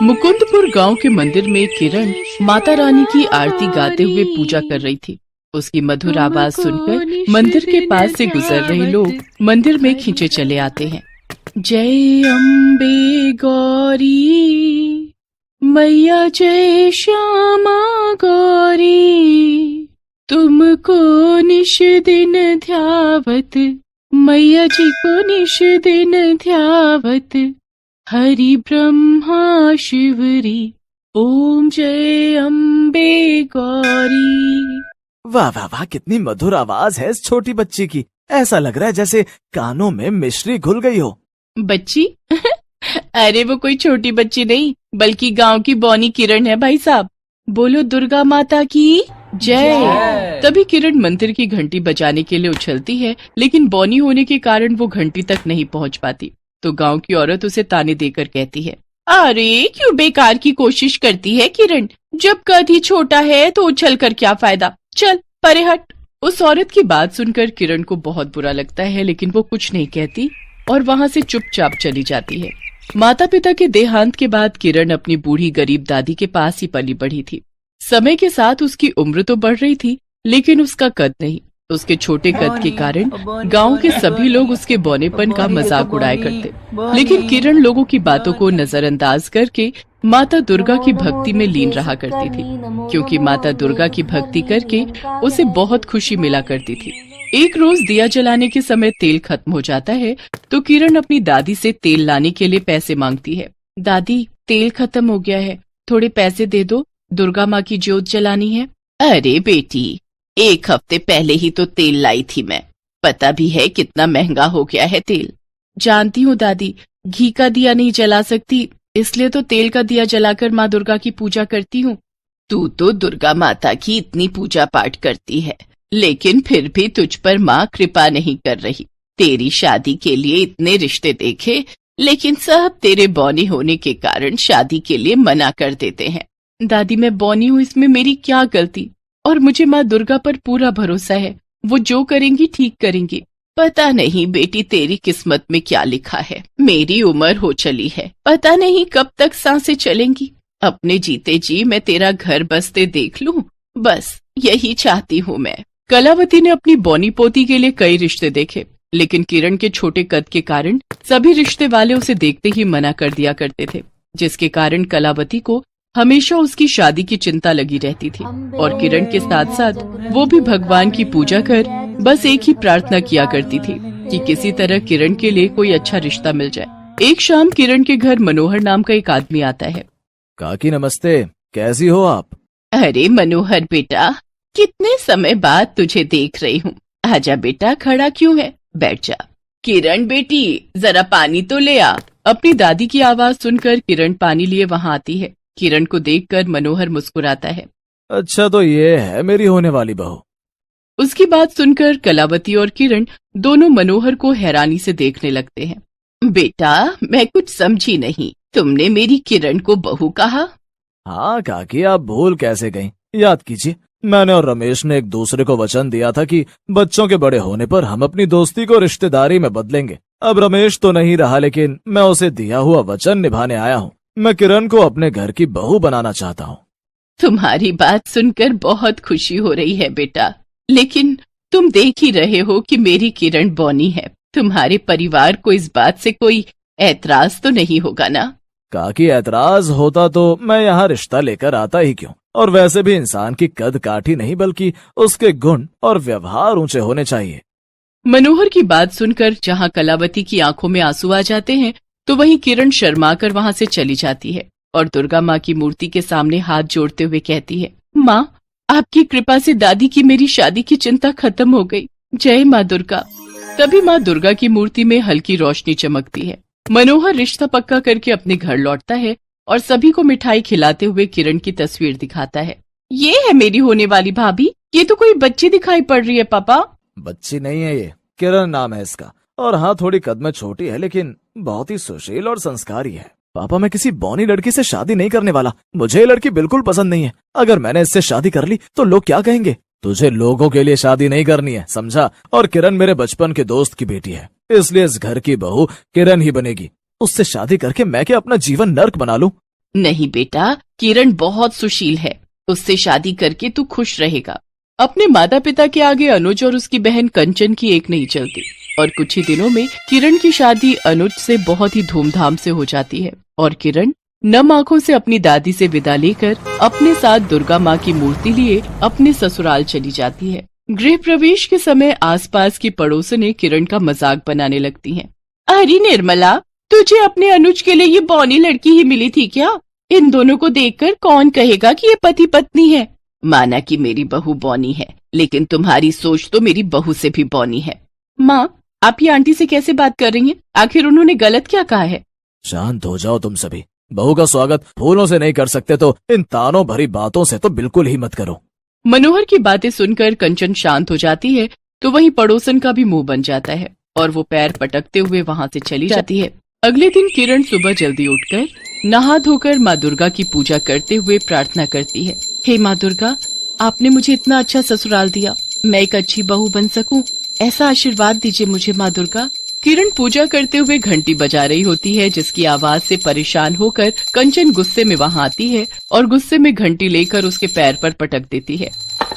मुकुंदपुर गांव के मंदिर में किरण माता रानी की आरती गाते हुए पूजा कर रही थी। उसकी मधुर आवाज सुनकर मंदिर के पास से गुजर रहे लोग मंदिर में खींचे चले आते हैं। जय अम्बे गौरी मैया, जय श्यामा गौरी, तुमको निश दिन ध्यावत, मैया जी को निश दिन ध्यावत, हरि ब्रह्मा शिवरी, ओम जय अम्बे गौरी। वाह वाह वाह, कितनी मधुर आवाज है इस छोटी बच्ची की। ऐसा लग रहा है जैसे कानों में मिश्री घुल गई हो। बच्ची? अरे वो कोई छोटी बच्ची नहीं, बल्कि गांव की बौनी किरण है भाई साहब। बोलो दुर्गा माता की जय। तभी किरण मंदिर की घंटी बजाने के लिए उछलती है, लेकिन बौनी होने के कारण वो घंटी तक नहीं पहुंच पाती। तो गांव की औरत उसे ताने देकर कहती है, अरे क्यों बेकार की कोशिश करती है किरण, जब कद ही छोटा है तो उछल कर क्या फायदा, चल परे हट। उस औरत की बात सुनकर किरण को बहुत बुरा लगता है, लेकिन वो कुछ नहीं कहती और वहाँ से चुपचाप चली जाती है। माता पिता के देहांत के बाद किरण अपनी बूढ़ी गरीब दादी के पास ही पली बढ़ी थी। समय के साथ उसकी उम्र तो बढ़ रही थी, लेकिन उसका कद नहीं। उसके छोटे कद के कारण गांव के सभी लोग उसके बौनेपन का मजाक उड़ाया करते, लेकिन किरण लोगों की बातों को नजरअंदाज करके माता दुर्गा की भक्ति में लीन रहा करती थी, क्योंकि माता दुर्गा की भक्ति करके उसे बहुत खुशी मिला करती थी। एक रोज दिया जलाने के समय तेल खत्म हो जाता है, तो किरण अपनी दादी से तेल लाने के लिए पैसे मांगती है। दादी, तेल खत्म हो गया है, थोड़े पैसे दे दो, दुर्गा माँ की जोत जलानी है। अरे बेटी, एक हफ्ते पहले ही तो तेल लाई थी मैं, पता भी है कितना महंगा हो गया है तेल। जानती हूँ दादी, घी का दिया नहीं जला सकती, इसलिए तो तेल का दिया जलाकर माँ दुर्गा की पूजा करती हूँ। तू तो दुर्गा माता की इतनी पूजा पाठ करती है, लेकिन फिर भी तुझ पर माँ कृपा नहीं कर रही। तेरी शादी के लिए इतने रिश्ते देखे, लेकिन सब तेरे बौनी होने के कारण शादी के लिए मना कर देते हैं। दादी, मैं बौनी हूँ, इसमें मेरी क्या गलती, और मुझे माँ दुर्गा पर पूरा भरोसा है, वो जो करेंगी ठीक करेंगी। पता नहीं बेटी तेरी किस्मत में क्या लिखा है, मेरी उम्र हो चली है, पता नहीं कब तक सांसें चलेंगी। अपने जीते जी मैं तेरा घर बसते देख लूं, बस यही चाहती हूँ मैं। कलावती ने अपनी बौनी पोती के लिए कई रिश्ते देखे, लेकिन किरण के छोटे कद के कारण सभी रिश्ते वाले उसे देखते ही मना कर दिया करते थे, जिसके कारण कलावती को हमेशा उसकी शादी की चिंता लगी रहती थी। और किरण के साथ साथ वो भी भगवान की पूजा कर बस एक ही प्रार्थना किया करती थी कि किसी तरह किरण के लिए कोई अच्छा रिश्ता मिल जाए। एक शाम किरण के घर मनोहर नाम का एक आदमी आता है। काकी नमस्ते, कैसी हो आप? अरे मनोहर बेटा, कितने समय बाद तुझे देख रही हूँ। आजा बेटा, खड़ा क्यों है, बैठ जा। किरण बेटी, जरा पानी तो ले आ। अपनी दादी की आवाज सुनकर किरण पानी लिए वहाँ आती है। किरण को देखकर मनोहर मुस्कुराता है। अच्छा, तो ये है मेरी होने वाली बहू। उसकी बात सुनकर कलावती और किरण दोनों मनोहर को हैरानी से देखने लगते हैं। बेटा, मैं कुछ समझी नहीं, तुमने मेरी किरण को बहू कहा? हाँ काकी, आप भूल कैसे गईं? याद कीजिए, मैंने और रमेश ने एक दूसरे को वचन दिया था कि बच्चों के बड़े होने पर हम अपनी दोस्ती को रिश्तेदारी में बदलेंगे। अब रमेश तो नहीं रहा, लेकिन मैं उसे दिया हुआ वचन निभाने आया हूँ। मैं किरण को अपने घर की बहू बनाना चाहता हूँ। तुम्हारी बात सुनकर बहुत खुशी हो रही है बेटा, लेकिन तुम देख ही रहे हो कि मेरी किरण बौनी है। तुम्हारे परिवार को इस बात से कोई ऐतराज तो नहीं होगा ना? काकी, ऐतराज होता तो मैं यहाँ रिश्ता लेकर आता ही क्यों? और वैसे भी इंसान की कद काठी नहीं, बल्कि उसके गुण और व्यवहार ऊंचे होने चाहिए। मनोहर की बात सुनकर जहाँ कलावती की आंखों में आंसू आ जाते हैं, तो वहीं किरण शर्मा कर वहाँ से चली जाती है और दुर्गा माँ की मूर्ति के सामने हाथ जोड़ते हुए कहती है, माँ, आपकी कृपा से दादी की मेरी शादी की चिंता खत्म हो गई। जय माँ दुर्गा। तभी माँ दुर्गा की मूर्ति में हल्की रोशनी चमकती है। मनोहर रिश्ता पक्का करके अपने घर लौटता है और सभी को मिठाई खिलाते हुए किरण की तस्वीर दिखाता है। ये है मेरी होने वाली भाभी। ये तो कोई बच्ची दिखाई पड़ रही है पापा। बच्ची नहीं है, ये किरण नाम है इसका। और हाँ, थोड़ी कद में छोटी है, लेकिन बहुत ही सुशील और संस्कारी है। पापा, मैं किसी बौनी लड़की से शादी नहीं करने वाला। मुझे ये लड़की बिल्कुल पसंद नहीं है। अगर मैंने इससे शादी कर ली तो लोग क्या कहेंगे? तुझे लोगों के लिए शादी नहीं करनी है, समझा? और किरण मेरे बचपन के दोस्त की बेटी है, इसलिए इस घर की बहू किरण ही बनेगी। उससे शादी करके मैं क्या अपना जीवन नर्क बना लूं? नहीं बेटा, किरण बहुत सुशील है, उससे शादी करके तू खुश रहेगा। अपने माता पिता के आगे अनुज और उसकी बहन कंचन की एक नहीं चलती और कुछ ही दिनों में किरण की शादी अनुज से बहुत ही धूमधाम से हो जाती है और किरण नम आंखों से अपनी दादी से विदा लेकर अपने साथ दुर्गा माँ की मूर्ति लिए अपने ससुराल चली जाती है। गृह प्रवेश के समय आसपास की पड़ोसनें किरण का मजाक बनाने लगती हैं। अरे निर्मला, तुझे अपने अनुज के लिए ये बौनी लड़की ही मिली थी क्या? इन दोनों को देखकर कौन कहेगा कि ये पति पत्नी है? माना कि मेरी बहू बौनी है, लेकिन तुम्हारी सोच तो मेरी बहू से भी बौनी है। माँ, आप ये आंटी से कैसे बात कर रही हैं? आखिर उन्होंने गलत क्या कहा है? शांत हो जाओ तुम सभी। बहू का स्वागत फूलों से नहीं कर सकते तो इन तानों भरी बातों से तो बिल्कुल ही मत करो। मनोहर की बातें सुनकर कंचन शांत हो जाती है तो वहीं पड़ोसन का भी मुंह बन जाता है और वो पैर पटकते हुए वहाँ से चली जाती है। अगले दिन किरण सुबह जल्दी उठकर नहा धोकर माँ दुर्गा की पूजा करते हुए प्रार्थना करती है। हे माँ दुर्गा, आपने मुझे इतना अच्छा ससुराल दिया, मैं एक अच्छी बहू बन सकूं, ऐसा आशीर्वाद दीजिए मुझे माँ दुर्गा। किरण पूजा करते हुए घंटी बजा रही होती है, जिसकी आवाज से परेशान होकर कंचन गुस्से में वहाँ आती है और गुस्से में घंटी लेकर उसके पैर पर पटक देती है,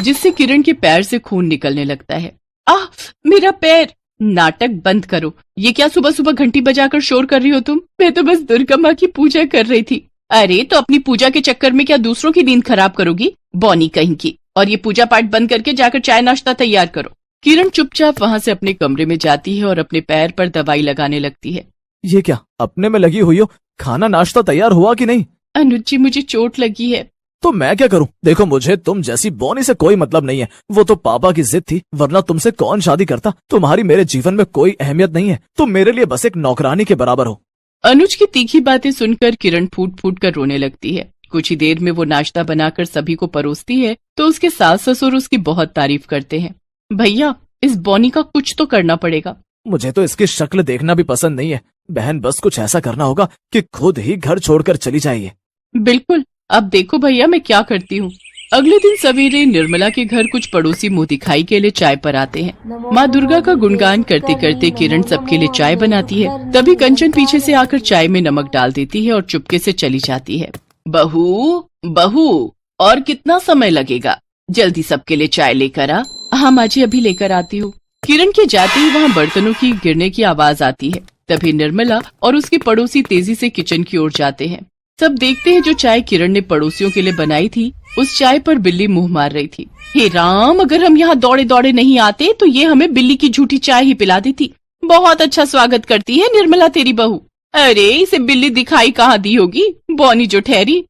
जिससे किरण के पैर से खून निकलने लगता है। आह, मेरा पैर! नाटक बंद करो। ये क्या सुबह सुबह घंटी बजाकर शोर कर रही हो तुम? मैं तो बस दुर्गा माँ की पूजा कर रही थी। अरे तो अपनी पूजा के चक्कर में क्या दूसरों की नींद खराब करोगी, बौनी कहीं की? और ये पूजा पाठ बंद करके जाकर चाय नाश्ता तैयार करो। किरण चुपचाप वहाँ से अपने कमरे में जाती है और अपने पैर पर दवाई लगाने लगती है। ये क्या अपने में लगी हुई हो? खाना नाश्ता तैयार हुआ कि नहीं? अनुज जी, मुझे चोट लगी है। तो मैं क्या करूं? देखो, मुझे तुम जैसी बौनी से कोई मतलब नहीं है। वो तो पापा की जिद थी, वरना तुमसे कौन शादी करता। तुम्हारी मेरे जीवन में कोई अहमियत नहीं है, तुम मेरे लिए बस एक नौकरानी के बराबर हो। अनुज की तीखी बातें सुनकर किरण फूट फूट कर रोने लगती है। कुछ ही देर में वो नाश्ता बनाकर सभी को परोसती है तो उसके सास ससुर उसकी बहुत तारीफ करते हैं। भैया, इस बौनी का कुछ तो करना पड़ेगा। मुझे तो इसकी शक्ल देखना भी पसंद नहीं है। बहन, बस कुछ ऐसा करना होगा कि खुद ही घर छोड़कर चली जाइए। बिल्कुल, अब देखो भैया मैं क्या करती हूँ। अगले दिन सवेरे निर्मला के घर कुछ पड़ोसी मुंह दिखाई के लिए चाय पर आते हैं। माँ दुर्गा का गुणगान करते करते किरण सबके लिए चाय बनाती है। तभी कंचन पीछे से आकर चाय में नमक डाल देती है और चुपके से चली जाती है। बहू, बहू, और कितना समय लगेगा? जल्दी सबके लिए चाय लेकर आ। हाँ माँ जी, अभी लेकर आती हूँ। किरण के जाते ही वहाँ बर्तनों की गिरने की आवाज आती है। तभी निर्मला और उसके पड़ोसी तेजी से किचन की ओर जाते हैं। सब देखते हैं जो चाय किरण ने पड़ोसियों के लिए बनाई थी, उस चाय पर बिल्ली मुंह मार रही थी। हे राम, अगर हम यहाँ दौड़े दौड़े नहीं आते तो ये हमें बिल्ली की झूठी चाय ही पिला देती। बहुत अच्छा स्वागत करती है निर्मला तेरी बहू। अरे इसे बिल्ली दिखाई कहाँ दी होगी, बौनी जो ठहरी।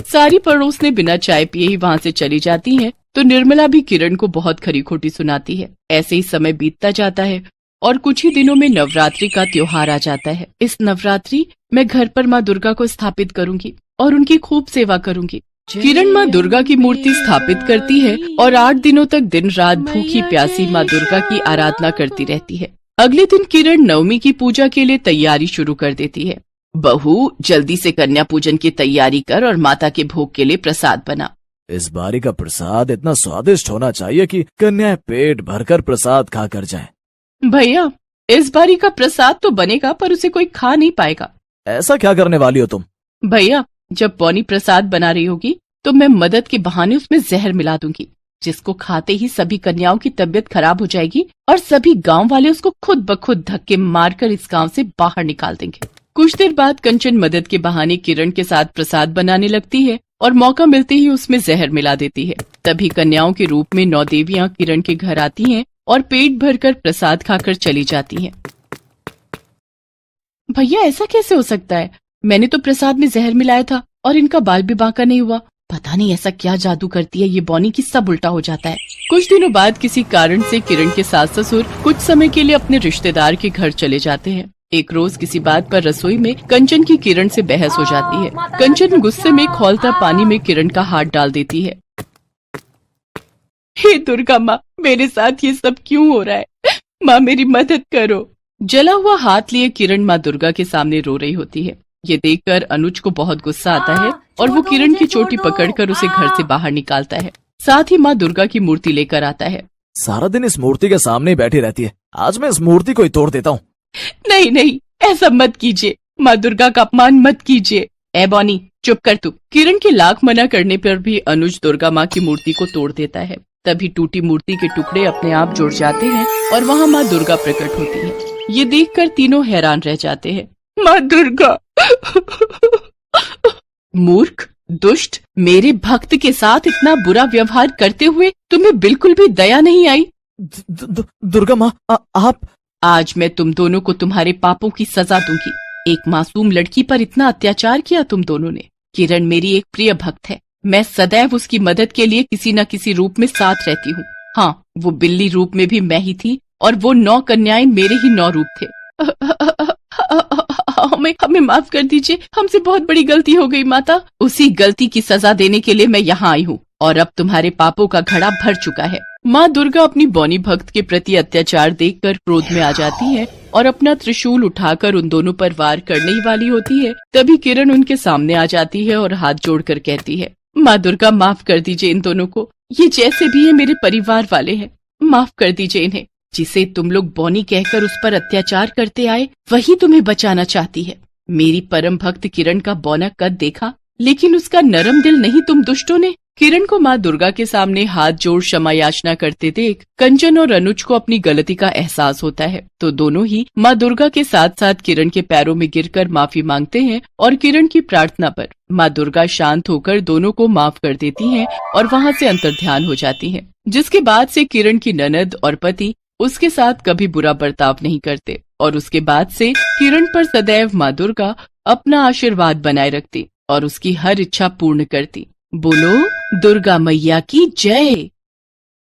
सारी पड़ोस ने बिना चाय पिए ही वहाँ से चली जाती हैं, तो निर्मला भी किरण को बहुत खरी खोटी सुनाती है। ऐसे ही समय बीतता जाता है और कुछ ही दिनों में नवरात्रि का त्योहार आ जाता है। इस नवरात्रि मैं घर पर माँ दुर्गा को स्थापित करूंगी और उनकी खूब सेवा करूंगी। किरण माँ दुर्गा की मूर्ति स्थापित करती है और 8 दिनों तक दिन रात भूखी प्यासी माँ दुर्गा की आराधना करती रहती है। अगले दिन किरण नवमी की पूजा के लिए तैयारी शुरू कर देती है। बहू, जल्दी से कन्या पूजन की तैयारी कर और माता के भोग के लिए प्रसाद बना। इस बारी का प्रसाद इतना स्वादिष्ट होना चाहिए कि कन्याएं पेट भरकर प्रसाद खा कर जाएं। भैया, इस बारी का प्रसाद तो बनेगा पर उसे कोई खा नहीं पाएगा। ऐसा क्या करने वाली हो तुम? भैया, जब बौनी प्रसाद बना रही होगी तो मैं मदद के बहाने उसमें जहर मिला दूंगी, जिसको खाते ही सभी कन्याओं की तबीयत खराब हो जाएगी और सभी गांव वाले उसको खुद ब खुद धक्के मारकर इस गांव से बाहर निकाल देंगे। कुछ देर बाद कंचन मदद के बहाने किरण के साथ प्रसाद बनाने लगती है और मौका मिलते ही उसमें जहर मिला देती है। तभी कन्याओं के रूप में 9 देवियां किरण के घर आती हैं और पेट भरकर प्रसाद खाकर चली जाती हैं। भैया, ऐसा कैसे हो सकता है? मैंने तो प्रसाद में जहर मिलाया था और इनका बाल भी बांका नहीं हुआ। पता नहीं ऐसा क्या जादू करती है ये बौनी की सब उल्टा हो जाता है। कुछ दिनों बाद किसी कारण से किरण के सास ससुर कुछ समय के लिए अपने रिश्तेदार के घर चले जाते हैं। एक रोज किसी बात पर रसोई में कंचन की किरण से बहस हो जाती है। कंचन गुस्से में खौलता पानी में किरण का हाथ डाल देती है। हे दुर्गा माँ, मेरे साथ ये सब क्यों हो रहा है? माँ, मेरी मदद करो। जला हुआ हाथ लिए किरण माँ दुर्गा के सामने रो रही होती है। ये देखकर अनुज को बहुत गुस्सा आता है और वो किरण की चोटी पकड़कर उसे घर से बाहर निकालता है। साथ ही माँ दुर्गा की मूर्ति लेकर आता है। सारा दिन इस मूर्ति के सामने ही बैठी रहती है, आज मैं इस मूर्ति को ही तोड़ देता हूँ। नहीं नहीं, ऐसा मत कीजिए, माँ दुर्गा का अपमान मत कीजिए। ए बॉनी चुप कर तू। किरण के लाख मना करने पर भी अनुज दुर्गा माँ की मूर्ति को तोड़ देता है। तभी टूटी मूर्ति के टुकड़े अपने आप जुड़ जाते हैं और वहाँ माँ दुर्गा प्रकट होती है। ये देखकर तीनों हैरान रह जाते हैं। माँ दुर्गा! मूर्ख, दुष्ट, मेरे भक्त के साथ इतना बुरा व्यवहार करते हुए तुम्हें बिल्कुल भी दया नहीं आई? दुर्गा माँ, आप... आज मैं तुम दोनों को तुम्हारे पापों की सजा दूंगी। एक मासूम लड़की पर इतना अत्याचार किया तुम दोनों ने। किरण मेरी एक प्रिय भक्त है। मैं सदैव उसकी मदद के लिए किसी न किसी रूप में साथ रहती हूँ। हाँ, वो बिल्ली रूप में भी मैं ही थी और वो 9 कन्याएं मेरे ही 9 रूप थे। हमें माफ कर दीजिए, हमसे बहुत बड़ी गलती हो गई माता। उसी गलती की सजा देने के लिए मैं यहाँ आई हूँ और अब तुम्हारे पापों का घड़ा भर चुका है। माँ दुर्गा अपनी बौनी भक्त के प्रति अत्याचार देखकर क्रोध में आ जाती है और अपना त्रिशूल उठाकर उन दोनों पर वार करने ही वाली होती है। तभी किरण उनके सामने आ जाती है और हाथ जोड़कर कहती है, माँ दुर्गा माफ कर दीजिए इन दोनों को। ये जैसे भी है मेरे परिवार वाले हैं, माफ कर दीजिए इन्हें। जिसे तुम लोग बौनी कहकर उस पर अत्याचार करते आए वही तुम्हें बचाना चाहती है। मेरी परम भक्त किरण का बौना कद देखा, लेकिन उसका नरम दिल नहीं तुम दुष्टों ने। किरण को माँ दुर्गा के सामने हाथ जोड़ क्षमा याचना करते देख कंचन और अनुज को अपनी गलती का एहसास होता है, तो दोनों ही माँ दुर्गा के साथ साथ किरण के पैरों में गिरकर माफी मांगते हैं और किरण की प्रार्थना पर माँ दुर्गा शांत होकर दोनों को माफ कर देती हैं और वहाँ से अंतर्ध्यान हो जाती हैं। जिसके बाद से किरण की ननद और पति उसके साथ कभी बुरा बर्ताव नहीं करते और उसके बाद से किरण पर सदैव माँ दुर्गा अपना आशीर्वाद बनाए रखती और उसकी हर इच्छा पूर्ण करती। बोलो दुर्गा मैया की जय।